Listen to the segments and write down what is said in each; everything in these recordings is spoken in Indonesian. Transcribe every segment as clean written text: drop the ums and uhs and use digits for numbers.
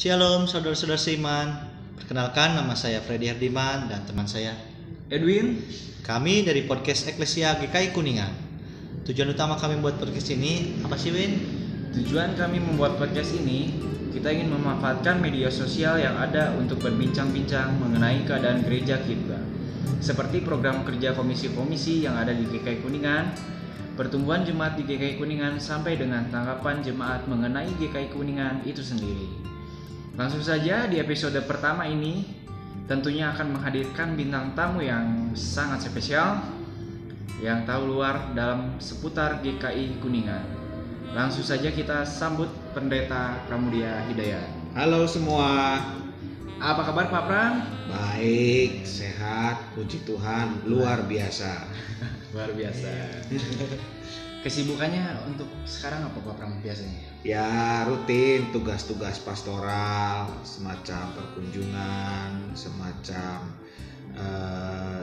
Shalom saudara-saudara seiman. Perkenalkan, nama saya Freddy Herdiman dan teman saya Edwin. Kami dari podcast Eklesia GKI Kuningan. Tujuan utama kami membuat podcast ini apa sih, Win? Tujuan kami membuat podcast ini, kita ingin memanfaatkan media sosial yang ada untuk berbincang-bincang mengenai keadaan gereja kita. Seperti program kerja komisi-komisi yang ada di GKI Kuningan, pertumbuhan jemaat di GKI Kuningan, sampai dengan tanggapan jemaat mengenai GKI Kuningan itu sendiri. Langsung saja di episode pertama ini tentunya akan menghadirkan bintang tamu yang sangat spesial yang tahu luar dalam seputar GKI Kuningan. Langsung saja kita sambut Pendeta Pramudia Hidayat. Halo semua. Apa kabar Pak Pram? Baik, sehat, puji Tuhan, luar biasa. Luar biasa. Kesibukannya untuk sekarang apa Pak Pram biasanya? Ya rutin tugas-tugas pastoral, semacam perkunjungan, semacam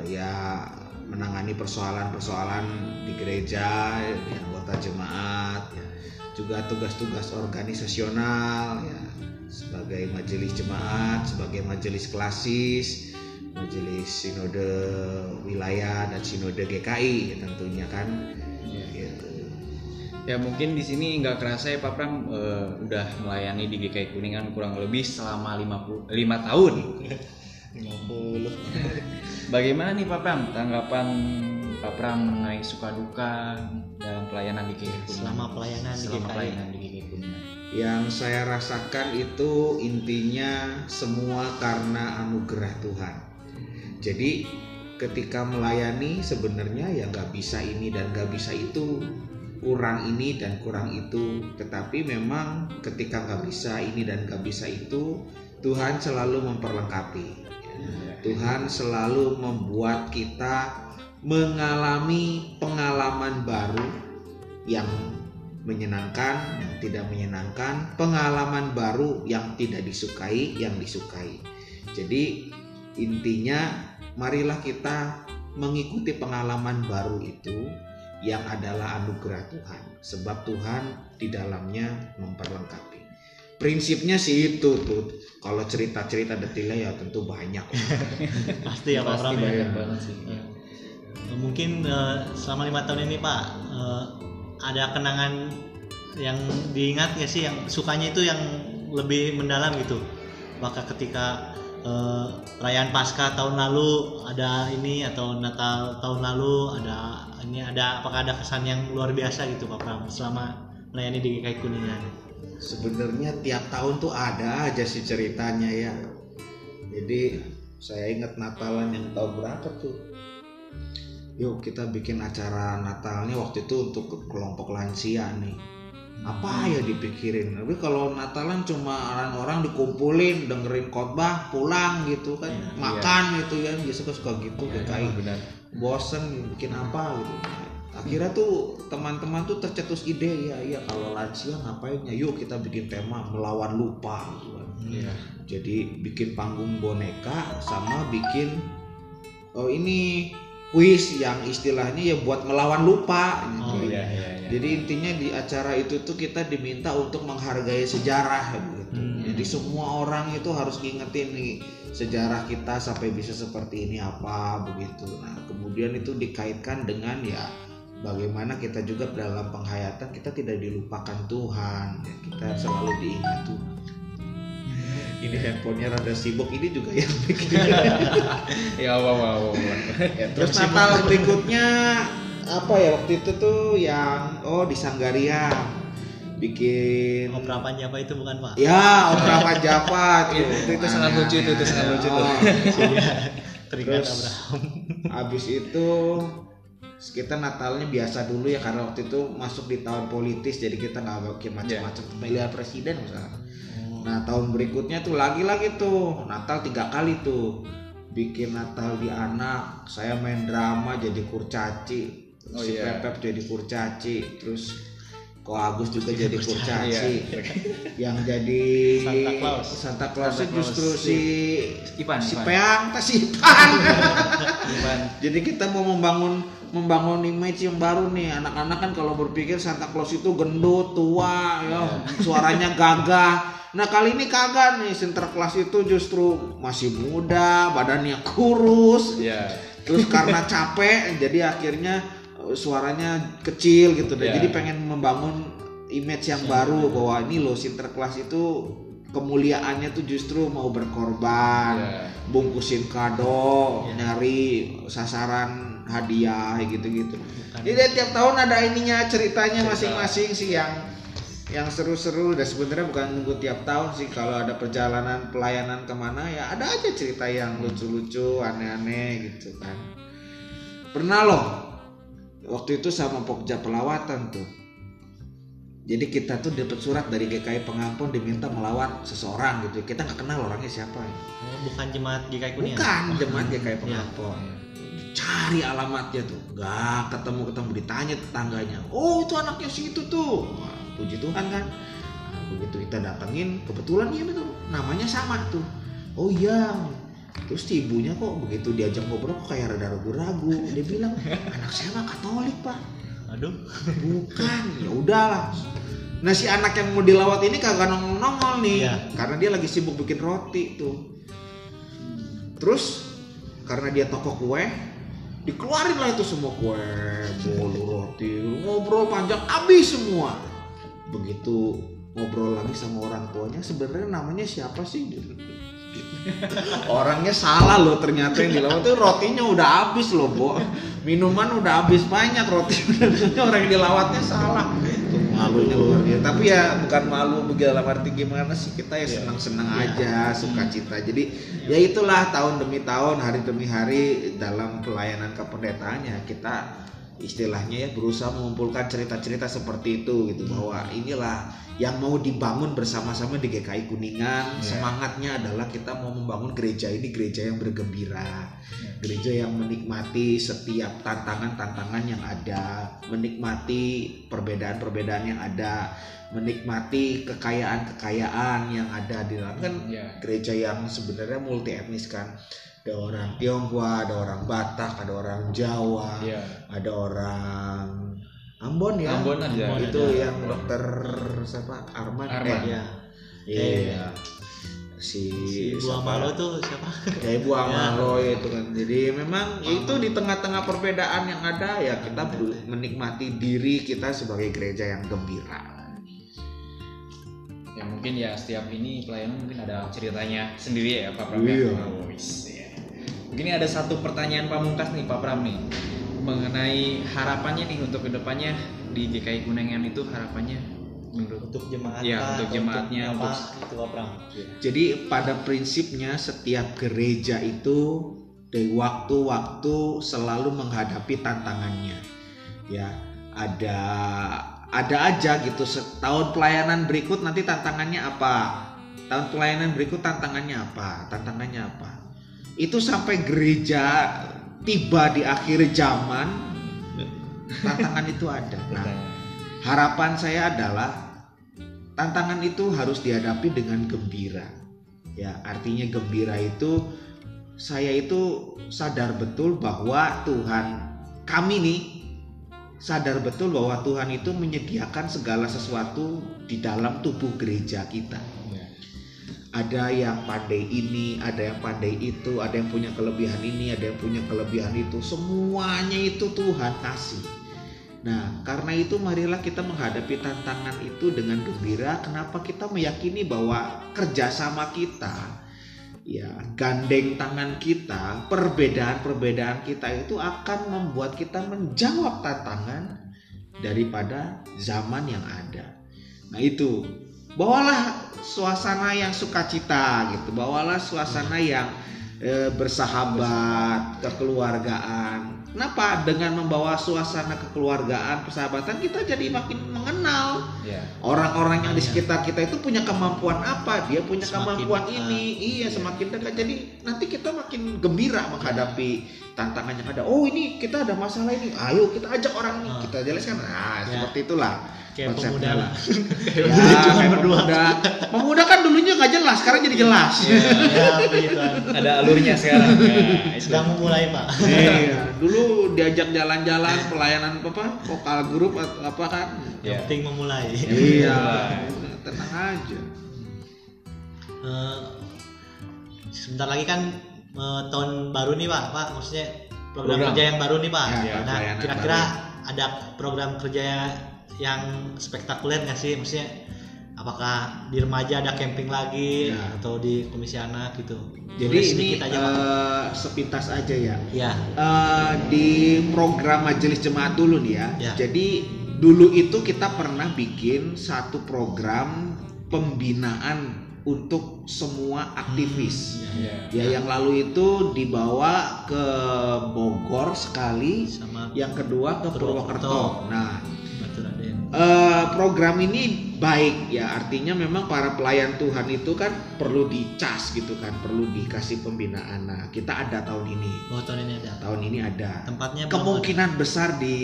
ya menangani persoalan-persoalan di gereja, di anggota jemaat, ya. Juga tugas-tugas organisasional, ya, sebagai majelis jemaat, sebagai majelis klasis, majelis sinode wilayah dan sinode GKI tentunya kan. Gitu. Ya mungkin di sini nggak kerasa ya Pak Pram udah melayani di GKI Kuningan kurang lebih selama 5 tahun. 50. Bagaimana nih Pak Pram tanggapan Pak Pram mengenai suka duka dalam pelayanan di GKI Kuningan? Selama pelayanan di GKI Kuningan. Yang saya rasakan itu intinya semua karena anugerah Tuhan. Jadi ketika melayani sebenarnya ya nggak bisa ini dan nggak bisa itu, kurang ini dan kurang itu. Tetapi memang ketika nggak bisa ini dan nggak bisa itu, Tuhan selalu memperlengkapi. Tuhan selalu membuat kita mengalami pengalaman baru yang menyenangkan, yang tidak menyenangkan, pengalaman baru yang tidak disukai, yang disukai. Jadi intinya marilah kita mengikuti pengalaman baru itu yang adalah anugerah Tuhan, sebab Tuhan di dalamnya memperlengkapi. Prinsipnya sih itu tuh. Kalau cerita-cerita detailnya ya tentu banyak. Pasti ya Pak Pram. Banyak banget sih. Ya. Mungkin selama 5 tahun ini Pak, ada kenangan yang diingat nggak sih, yang sukanya itu yang lebih mendalam gitu? Maka ketika perayaan Paskah tahun lalu ada ini, atau Natal tahun lalu ada ini, apakah ada kesan yang luar biasa gitu Pak Pram selama melayani di GKI Kuningan? Sebenarnya tiap tahun tuh ada aja sih ceritanya ya. Jadi saya ingat Natalan yang tahun berapa tuh? Yuk kita bikin acara Natalnya waktu itu untuk kelompok lansia nih. Apa ya dipikirin? Tapi kalau Natalan cuma orang-orang dikumpulin, dengerin khotbah, pulang gitu kan, makan gitu ya, biasa suka gitu GKI. Bosen bikin apa gitu. Akhirnya tuh teman-teman tuh tercetus ide, ya kalau lansia ngapain ya, yuk kita bikin tema melawan lupa gitu kan. Jadi bikin panggung boneka sama bikin ini kuis yang istilahnya ya buat melawan lupa gitu. Jadi intinya di acara itu tuh kita diminta untuk menghargai sejarah gitu. Jadi semua orang itu harus ngingetin nih sejarah kita sampai bisa seperti ini apa begitu. Nah kemudian itu dikaitkan dengan ya bagaimana kita juga dalam penghayatan kita tidak dilupakan Tuhan, ya, kita selalu diingat Tuhan. Ini handphonenya rada sibuk, ini juga yang bikin. Ya wow. Ya, terus Natal berikutnya apa ya waktu itu tuh yang di Sanggaria bikin Opera Panjapa itu bukan Pak? Ya, Opera Panjapa itu sangat lucu tuh, Teringat Terus, Abraham. Habis itu kita Natalnya biasa dulu ya, karena waktu itu masuk di tahun politis, jadi kita nggak bikin macam-macam pemilihan presiden misalnya. Nah tahun berikutnya tuh lagi-lagi tuh Natal 3 kali tuh, bikin Natal di anak, saya main drama jadi kurcaci, Pepep jadi kurcaci, terus Ko Agus juga jadi kurcaci. Yang jadi Santa Claus justru si Ipan. Peang. Jadi kita mau membangun image yang baru nih. Anak-anak kan kalau berpikir Santa Claus itu gendut, tua, ya, suaranya gagah. Nah kali ini kagak nih, Sinterklas itu justru masih muda, badannya kurus. Terus karena capek, jadi akhirnya suaranya kecil gitu deh. Jadi pengen membangun image yang baru bahwa ini loh Sinterklas itu kemuliaannya tuh justru mau berkorban, bungkusin kado, nyari sasaran hadiah gitu-gitu. Jadi tiap tahun ada ininya, ceritanya masing-masing sih yang seru-seru. Dan sebenarnya bukan nunggu tiap tahun sih, kalau ada perjalanan pelayanan kemana ya ada aja cerita yang lucu-lucu, aneh-aneh gitu kan. Pernah loh waktu itu sama Pokja Pelawatan tuh. Jadi kita tuh dapat surat dari GKI Pengampun diminta melawat seseorang gitu. Kita nggak kenal orangnya siapa. Bukan jemaat GKI Kuningan. Bukan jemaat GKI Pengampun. Cari alamatnya tuh, nggak ketemu. Ditanya tetangganya, oh itu anaknya si itu tuh. Wah, puji Tuhan kan. Nah, begitu kita datengin, kebetulan iya betul, namanya sama tuh. Oh iya. Terus si ibunya kok begitu diajak ngobrol kok kayak rada ragu-ragu. Dia bilang, anak saya mah Katolik pak. Aduh. Bukan, ya udahlah. Nah si anak yang mau dilawat ini kagak nongol nih, karena dia lagi sibuk bikin roti tuh. Terus karena dia toko kue, dikeluarin lah itu semua kue, bolu, roti, ngobrol panjang habis semua. Begitu ngobrol lagi sama orang tuanya, sebenarnya namanya siapa sih? Orangnya salah loh ternyata yang dilawat itu rotinya udah habis loh, Bo. Minuman udah habis banyak, roti orang yang dilawatnya salah. Tuh malunya luar biasa. Tapi ya bukan malu dalam arti gimana sih, kita ya senang-senang aja, sukacita. Jadi ya itulah tahun demi tahun, hari demi hari dalam pelayanan kependetaannya kita istilahnya ya berusaha mengumpulkan cerita-cerita seperti itu gitu, bahwa inilah yang mau dibangun bersama-sama di GKI Kuningan. Semangatnya adalah kita mau membangun gereja ini, gereja yang bergembira, gereja yang menikmati setiap tantangan-tantangan yang ada, menikmati perbedaan-perbedaan yang ada, menikmati kekayaan-kekayaan yang ada di dalam kan gereja yang sebenarnya multi etnis kan. Ada orang Tionghoa, ada orang Batak, ada orang Jawa, ada orang Ambon ya. Ambon itu yang dokter siapa? Arman. Iya. Si Ibu Amalo tuh siapa? Ya Ibu Amalo itu kan. Jadi memang itu di tengah-tengah perbedaan yang ada ya kita menikmati diri kita sebagai gereja yang gembira. Ya mungkin ya setiap ini pelayanan mungkin ada ceritanya sendiri ya Pak Pram. Mungkin ada satu pertanyaan pamungkas nih Pak Pram nih, mengenai harapannya nih untuk kedepannya di GKI Kuningan itu harapannya untuk jemaat untuk jemaatnya untuk itu Pak Pram. Jadi pada prinsipnya setiap gereja itu dari waktu-waktu selalu menghadapi tantangannya. Ya, ada aja gitu, setahun pelayanan berikut nanti tantangannya apa? Tahun pelayanan berikut tantangannya apa? Itu sampai gereja tiba di akhir zaman, tantangan itu ada. Nah, harapan saya adalah tantangan itu harus dihadapi dengan gembira. Ya, artinya gembira itu saya itu sadar betul bahwa kami nih sadar betul bahwa Tuhan itu menyediakan segala sesuatu di dalam tubuh gereja kita. Ada yang pandai ini, ada yang pandai itu, ada yang punya kelebihan ini, ada yang punya kelebihan itu. Semuanya itu Tuhan kasih. Nah, karena itu marilah kita menghadapi tantangan itu dengan gembira. Kenapa? Kita meyakini bahwa kerjasama kita, ya gandeng tangan kita, perbedaan-perbedaan kita itu akan membuat kita menjawab tantangan daripada zaman yang ada. Nah itu, bawalah suasana yang sukacita gitu, bawalah suasana yang bersahabat, kekeluargaan. Kenapa? Dengan membawa suasana kekeluargaan, persahabatan, kita jadi makin mengenal orang-orang yang di sekitar kita itu punya kemampuan apa, dia punya Semakin kemampuan dekat. ini, semakin dekat. Jadi nanti kita makin gembira menghadapi tantangan yang ada. Oh ini kita ada masalah ini, ayo kita ajak orang ini, kita jelaskan. Seperti itulah Kayak konsepnya pemuda lah. lah. Cuma Kayak berdua. pemuda kan dulunya nggak jelas, sekarang jadi jelas. Ya, begituan. Ada alurnya sekarang. Sedang memulai, Pak. Iya, dulu diajak jalan-jalan pelayanan vokal grup atau apa kan? Yang penting memulai. Iya, tenang aja. Sebentar lagi kan tahun baru nih, Pak. Maksudnya program Program. kerja yang baru nih, Pak. Ya, Nah, pelayanan kira-kira ada program kerja yang spektakuler nggak sih? Maksudnya apakah di remaja ada camping lagi atau di komisi anak gitu? Jadi Boleh ini sedikit aja, Pak. sepintas aja ya. Ya. Di program majelis jemaat dulu nih ya. Ya. Jadi dulu itu kita pernah bikin satu program pembinaan untuk semua aktivis. Ya, yang lalu itu dibawa ke Bogor sekali, Sama yang kedua ke Purwokerto. Nah, Batu Raden. program ini baik ya, artinya memang para pelayan Tuhan itu kan perlu dicas gitu kan, perlu dikasih pembinaan. Nah, kita ada tahun ini. Oh, tahun ini ada. Tahun ini ada. Tempatnya belum Kemungkinan besar di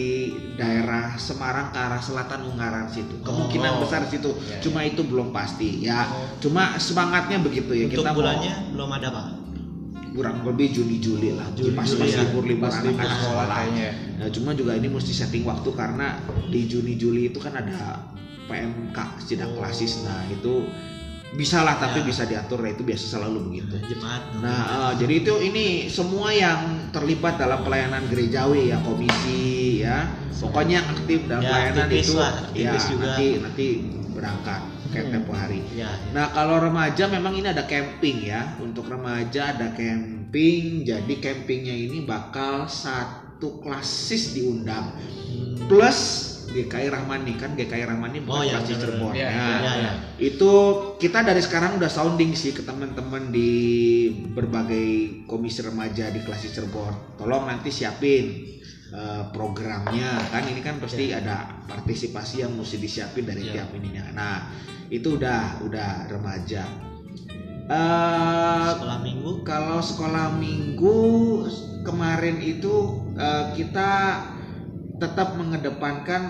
daerah Semarang ke arah selatan Ungaran situ. Kemungkinan besar di situ. Cuma itu belum pasti ya. Cuma semangatnya begitu ya. Untuk Kita bulannya belum ada, Pak. kurang lebih Juni-Juli lah. Juni, Pas Juli ya. libur Pas anak-anak libur sekolah sekolah. kayaknya. Nah, cuma juga ini mesti setting waktu karena di Juni-Juli itu kan ada PMK sidang klasis. Nah, itu bisa lah tapi bisa diatur. Nah, itu biasa selalu begitu. Jemaat. Nah, jadi itu ini semua yang terlibat dalam pelayanan gerejawi ya, komisi ya, pokoknya yang aktif dalam Ya, pelayanan aktivis itu lah, aktivis juga. nanti berangkat kayak tempo hari. Ya, ya. Nah, kalau remaja memang ini ada camping ya. Untuk remaja ada camping. Jadi campingnya ini bakal satu klasis diundang. Plus GKI Rahmani kan, GKI Rahmani bukan ya, klasis benar. Cirebon. Ya, Nah, ya. itu kita dari sekarang udah sounding sih ke teman-teman di berbagai komisi remaja di klasis Cirebon. Tolong nanti siapin programnya kan, ini kan pasti ada partisipasi yang mesti disiapin dari tiap ininya. Nah, itu udah remaja. Sekolah minggu. Kalau sekolah minggu kemarin itu kita tetap mengedepankan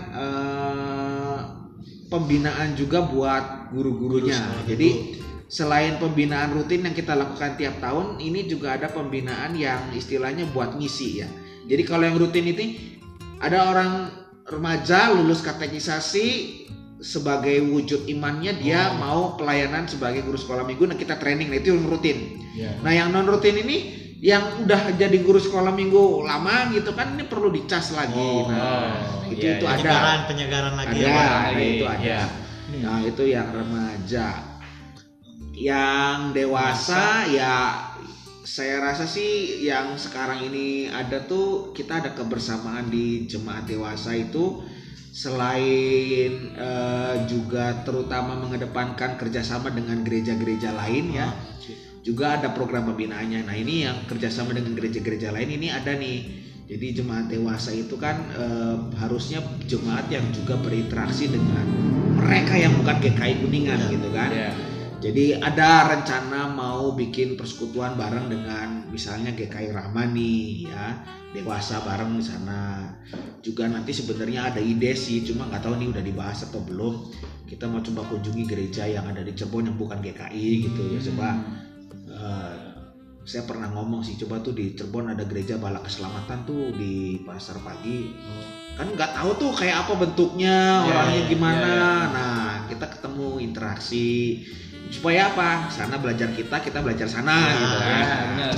pembinaan juga buat guru-gurunya. Jadi selain pembinaan rutin yang kita lakukan tiap tahun, ini juga ada pembinaan yang istilahnya buat ngisi ya. Jadi kalau yang rutin itu ada orang remaja lulus katekisasi, sebagai wujud imannya dia mau pelayanan sebagai guru sekolah minggu. Nah, kita training, nah itu yang rutin. Nah, yang non rutin ini yang udah jadi guru sekolah minggu lama gitu kan, ini perlu dicas lagi. Itu ada penyegaran lagi. itu ada. Nah, itu yang remaja. Yang dewasa ya saya rasa sih yang sekarang ini ada tuh, kita ada kebersamaan di jemaat dewasa itu. Selain juga terutama mengedepankan kerjasama dengan gereja-gereja lain ya, juga ada program pembinaannya. Nah, ini yang kerjasama dengan gereja-gereja lain ini ada nih. Jadi jemaat dewasa itu kan harusnya jemaat yang juga berinteraksi dengan mereka yang bukan GKI Kuningan gitu kan. Jadi ada rencana mau bikin persekutuan bareng dengan misalnya GKI Rahmani ya, dewasa bareng di sana. Juga nanti sebenarnya ada ide sih, cuma nggak tahu nih udah dibahas atau belum. Kita mau coba kunjungi gereja yang ada di Cirebon yang bukan GKI gitu ya. Coba saya pernah ngomong sih, coba tuh di Cirebon ada gereja Bala Keselamatan tuh di Pasar Pagi. Kan nggak tahu tuh kayak apa bentuknya, orangnya gimana. Nah, kita ketemu interaksi. Supaya apa? Sana belajar kita belajar sana gitu kan.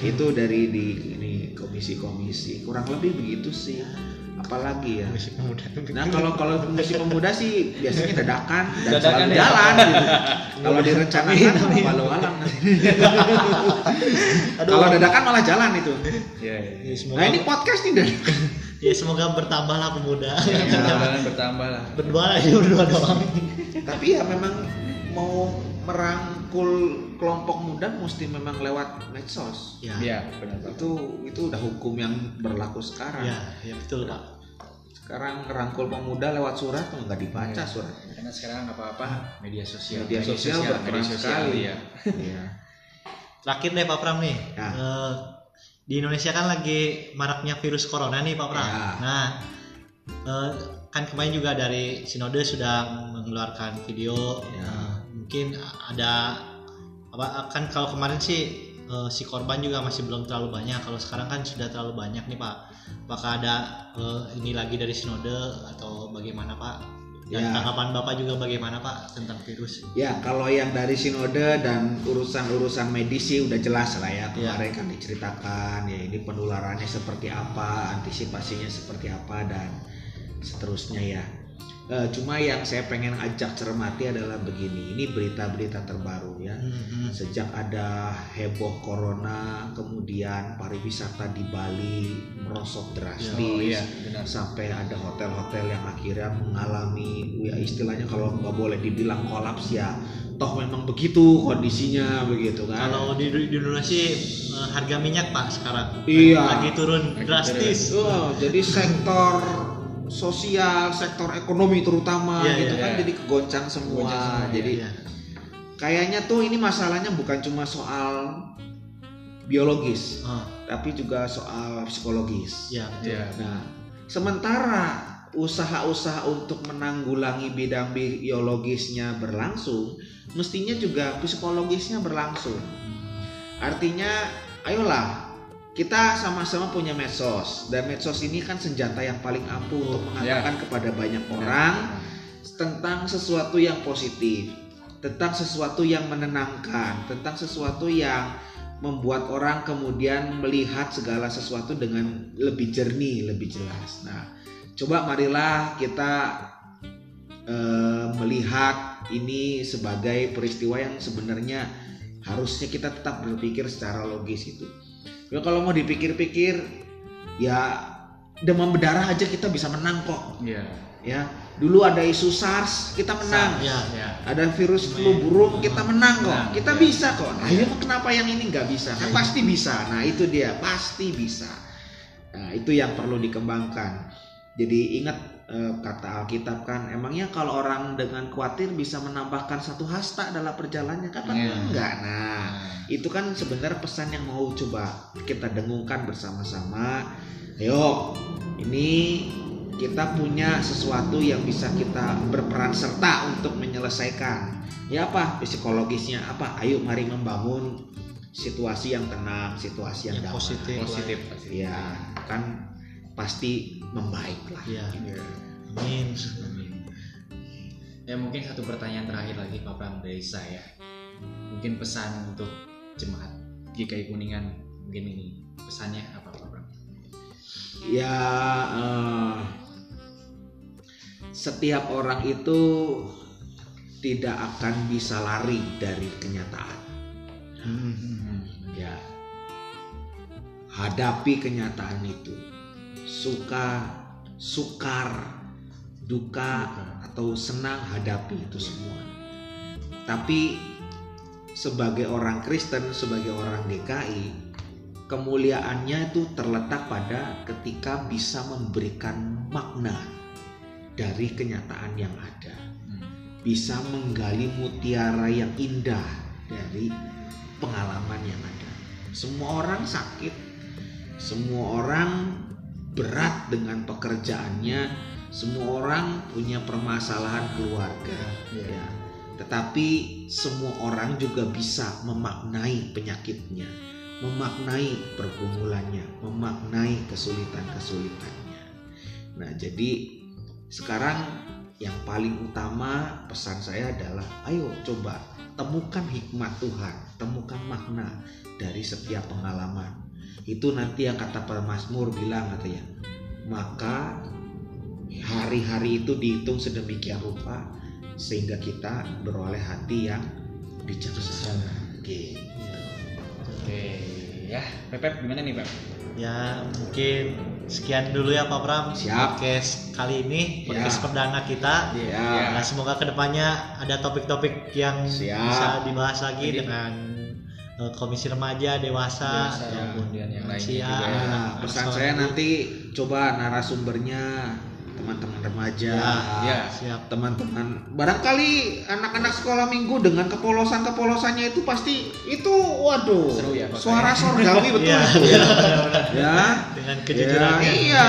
Itu dari di ini komisi-komisi. Kurang lebih begitu sih. Apalagi ya. Nah, kalau komisi pemuda sih biasanya dadakan dan selalu jalan gitu. Kalau direncanakan walau alam. Kalau dadakan malah jalan itu. Nah, ini podcast nih dan Ya semoga bertambahlah pemuda. Mudah-mudahan bertambah lah. Berdua doang. tapi ya memang mau merangkul kelompok muda mesti memang lewat medsos. Ya. Iya, benar. Itu udah hukum yang berlaku sekarang. Ya betul Pak. Sekarang ngerangkul pemuda lewat surat nggak dibaca surat. Karena sekarang apa-apa media sosial Berperan sekali. ya. Iya. Terakhir deh Pak Pram nih. Ya. Di Indonesia kan lagi maraknya virus corona nih Pak Pram. Ya. Nah, kan kemarin juga dari Sinode sudah mengeluarkan video. Ya. Mungkin ada apa kan kalau kemarin sih si korban juga masih belum terlalu banyak. Kalau sekarang kan sudah terlalu banyak nih Pak. Apakah ada ini lagi dari Sinode atau bagaimana Pak? Dan Ya. tanggapan Bapak juga bagaimana Pak tentang virus? Ya, kalau yang dari Sinode dan urusan-urusan medis sih udah jelas lah ya. Kemarin kan diceritakan ya ini penularannya seperti apa, antisipasinya seperti apa dan seterusnya ya. Cuma yang saya pengen ajak cermati adalah begini, ini berita-berita terbaru ya. Sejak ada heboh corona, kemudian pariwisata di Bali merosot drastis, benar. sampai ada hotel-hotel yang akhirnya mengalami, ya istilahnya kalau nggak boleh dibilang kolaps ya, toh memang begitu kondisinya begitu kan. Kalau di Indonesia harga minyak Pak sekarang Iya. lagi turun drastis. Jadi sektor sosial, sektor ekonomi terutama Iya, gitu iya, kan iya. jadi kegoncang semua. Jadi Iya. kayaknya tuh ini masalahnya bukan cuma soal biologis, tapi juga soal psikologis. Ya, betul. Iya. Nah, sementara usaha-usaha untuk menanggulangi bidang biologisnya berlangsung, mestinya juga psikologisnya berlangsung. Artinya, ayolah kita sama-sama punya medsos, dan medsos ini kan senjata yang paling ampuh untuk mengatakan kepada banyak orang tentang sesuatu yang positif, tentang sesuatu yang menenangkan, tentang sesuatu yang membuat orang kemudian melihat segala sesuatu dengan lebih jernih, lebih jelas. Nah, coba marilah kita melihat ini sebagai peristiwa yang sebenarnya harusnya kita tetap berpikir secara logis itu. Ya kalau mau dipikir-pikir, ya demam berdarah aja kita bisa menang kok. Iya. Ya, dulu ada isu SARS, kita menang. Ya. Ada virus flu burung, kita menang kok. Kita ya. bisa kok. Nah, ya kenapa yang ini nggak bisa? Kan pasti bisa. Nah, itu dia, pasti bisa. Nah, itu yang perlu dikembangkan. Jadi ingat kata Alkitab kan, emangnya kalau orang dengan khawatir bisa menambahkan satu hasta dalam perjalanannya? Kan enggak. Nah, itu kan sebenarnya pesan yang mau coba kita dengungkan bersama-sama. Ayo, ini kita punya sesuatu yang bisa kita berperan serta untuk menyelesaikan. Ya apa? Psikologisnya apa? Ayo mari membangun situasi yang tenang, situasi yang damai. Positif. Ya, kan pasti membaik lah. Ya. Amin. Ya mungkin satu pertanyaan terakhir lagi Pak Pram dari saya. Mungkin pesan untuk jemaat GKI Kuningan, mungkin ini pesannya apa Pak Pram? Ya, setiap orang itu tidak akan bisa lari dari kenyataan. Ya, hadapi kenyataan itu. Sukar, duka atau senang, hadapi itu semua. Tapi sebagai orang Kristen, sebagai orang GKI, kemuliaannya itu terletak pada ketika bisa memberikan makna dari kenyataan yang ada, bisa menggali mutiara yang indah dari pengalaman yang ada. Semua orang sakit, semua orang berat dengan pekerjaannya, semua orang punya permasalahan keluarga, ya. Tetapi semua orang juga bisa memaknai penyakitnya, memaknai pergumulannya, memaknai kesulitan-kesulitannya. Nah, jadi sekarang yang paling utama pesan saya adalah ayo coba temukan hikmat Tuhan, temukan makna dari setiap pengalaman. Itu nanti yang kata pemazmur bilang katanya, maka hari-hari itu dihitung sedemikian rupa sehingga kita beroleh hati yang bijaksana. Gitu. Oke. ya. Pep gimana nih Pep? Ya mungkin sekian dulu ya Pak Pram. Siap. Podcast kali ini, podcast Ya. perdana kita. Ya. Nah, semoga kedepannya ada topik-topik yang Siap. bisa dibahas lagi Jadi- dengan komisi remaja, dewasa, Ya, kemudian yang lainnya lansia. juga ya. Nah, pesan saya nanti coba narasumbernya teman-teman remaja, Ya. Siap. teman-teman barangkali anak-anak sekolah minggu dengan kepolosannya itu pasti itu waduh Seru ya, Pak. suara sorgawi betul Iya, itu iya, ya Dengan ya, kejujurannya. iya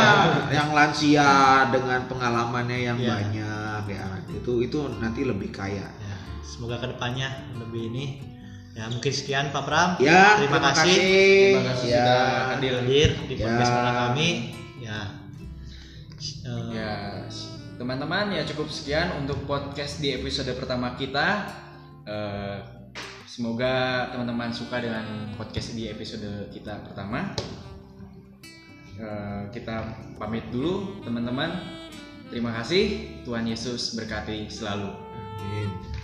yang lansia dengan pengalamannya yang Iya. banyak ya itu nanti lebih kaya Ya, semoga kedepannya lebih ini. Ya mungkin sekian Pak Pram. ya Terima kasih. Terima kasih ya. sudah hadir. Hadir di Ya. podcast perdana kami. Ya. Ya, teman-teman ya cukup sekian untuk podcast di episode pertama kita. Semoga teman-teman suka dengan podcast di episode kita pertama. Kita pamit dulu teman-teman. Terima kasih. Tuhan Yesus berkati selalu. Amin.